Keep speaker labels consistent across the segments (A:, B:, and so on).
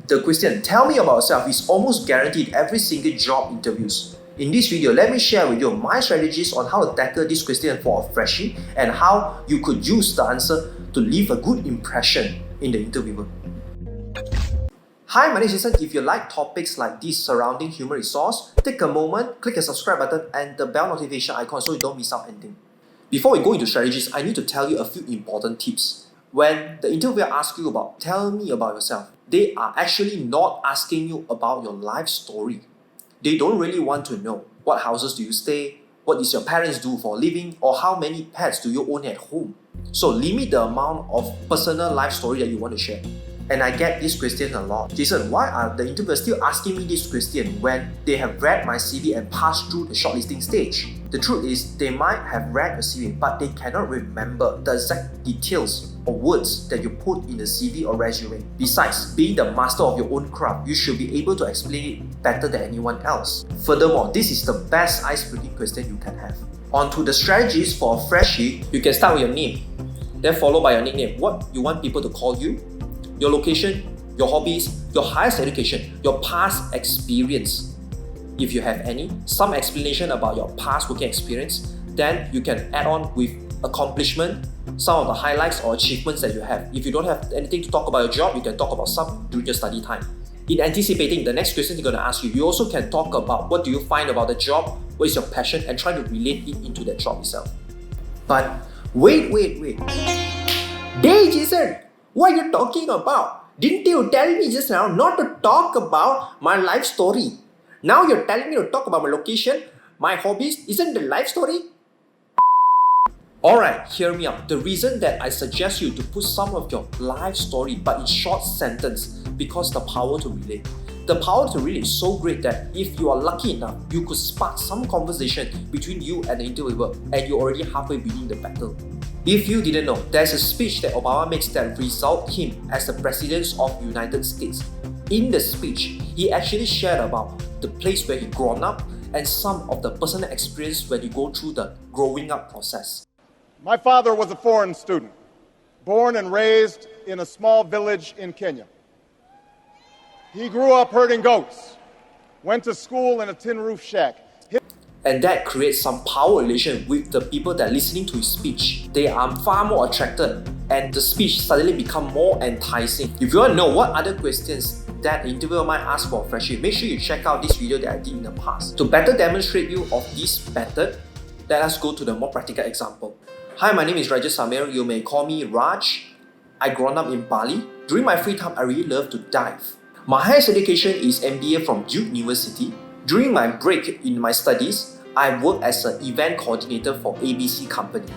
A: The question, tell me about yourself, is almost guaranteed every single job interviews. In this video, let me share with you my strategies on how to tackle this question for a freshie and how you could use the answer to leave a good impression in the interviewer. Hi, my name is Jason. If you like topics like this surrounding human resource, take a moment, click the subscribe button and the bell notification icon so you don't miss out anything. Before we go into strategies, I need to tell you a few important tips. When the interviewer asks you about, tell me about yourself, they are actually not asking you about your life story. They don't really want to know what houses do you stay, what does your parents do for a living, or how many pets do you own at home. So limit the amount of personal life story that you want to share. And I get this question a lot. Jason, why are the interviewers still asking me this question when they have read my CV and passed through the shortlisting stage? The truth is, they might have read the CV, but they cannot remember the exact details or words that you put in the CV or resume. Besides, being the master of your own craft, you should be able to explain it better than anyone else. Furthermore, this is the best ice-breaking question you can have. On to the strategies for a freshie. You can start with your name, then followed by your nickname, what you want people to call you, your location, your hobbies, your highest education, your past experience. If you have any, some explanation about your past working experience, then you can add on with accomplishment, some of the highlights or achievements that you have. If you don't have anything to talk about your job, you can talk about some during your study time. In anticipating the next question they're going to ask you, you also can talk about what do you find about the job, what is your passion, and try to relate it into that job itself. But wait. Hey Jason, what are you talking about? Didn't you tell me just now not to talk about my life story? Now you're telling me to talk about my location, my hobbies. Isn't the life story? Alright, hear me out. The reason that I suggest you to put some of your life story but in short sentence because the power to relate. The power to relate is so great that if you are lucky enough, you could spark some conversation between you and the interviewer and you're already halfway winning the battle. If you didn't know, there's a speech that Obama makes that result him as the President of the United States. In the speech, he actually shared about the place where he grown up and some of the personal experience when he go through the growing up process.
B: My father was a foreign student, born and raised in a small village in Kenya. He grew up herding goats, went to school in a tin roof shack.
A: And that creates some power relation with the people that are listening to his speech. They are far more attracted and the speech suddenly become more enticing. If you want to know what other questions that the interviewer might ask for a freshie, make sure you check out this video that I did in the past. To better demonstrate you of this method, let us go to the more practical example. Hi, my name is Raja Samir. You may call me Raj. I grown up in Bali. During my free time, I really love to dive. My highest education is MBA from Duke University. During my break in my studies, I work as an event coordinator for ABC company.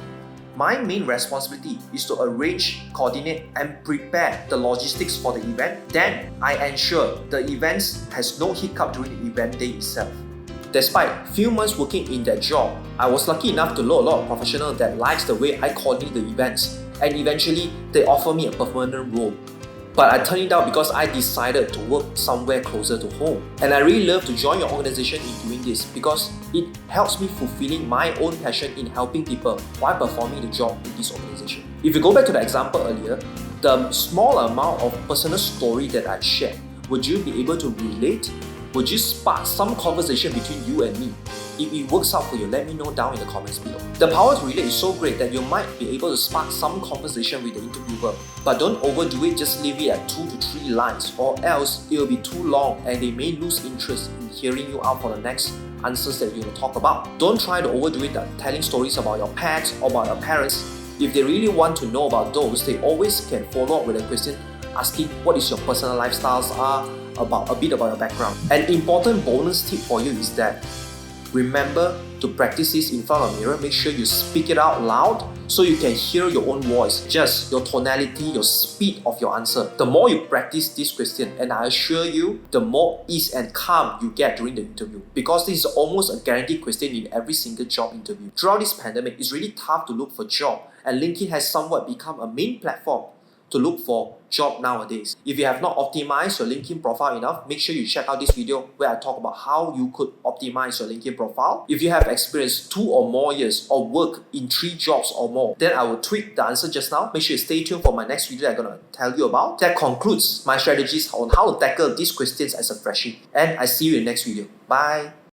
A: My main responsibility is to arrange, coordinate and prepare the logistics for the event. Then I ensure the events has no hiccup during the event day itself. Despite few months working in that job, I was lucky enough to know a lot of professionals that likes the way I coordinate the events, and eventually they offer me a permanent role. But I turned it down because I decided to work somewhere closer to home. And I really love to join your organization in doing this because it helps me fulfilling my own passion in helping people while performing the job in this organization. If you go back to the example earlier, the small amount of personal story that I shared, would you be able to relate? Would you spark some conversation between you and me? If it works out for you, let me know down in the comments below. The power to relate is so great that you might be able to spark some conversation with the interviewer. But don't overdo it, just leave it at 2 to 3 lines or else it will be too long and they may lose interest in hearing you out for the next answers that you will talk about. Don't try to overdo it telling stories about your pets or about your parents. If they really want to know about those, they always can follow up with a question asking what is your personal lifestyles are, about a bit about your background. An important bonus tip for you is that remember to practice this in front of a mirror. Make sure you speak it out loud so you can hear your own voice, just your tonality, your speed of your answer. The more you practice this question, and I assure you, the more ease and calm you get during the interview. Because this is almost a guaranteed question in every single job interview. Throughout this pandemic, it's really tough to look for a job, and LinkedIn has somewhat become a main platform to look for job nowadays. If you have not optimized your LinkedIn profile enough, make sure you check out this video where I talk about how you could optimize your LinkedIn profile. If you have experienced 2 or more years or work in 3 jobs or more, then I will tweak the answer just now. Make sure you stay tuned for my next video that I'm going to tell you about. That concludes my strategies on how to tackle these questions as a freshie. And I see you in the next video. Bye.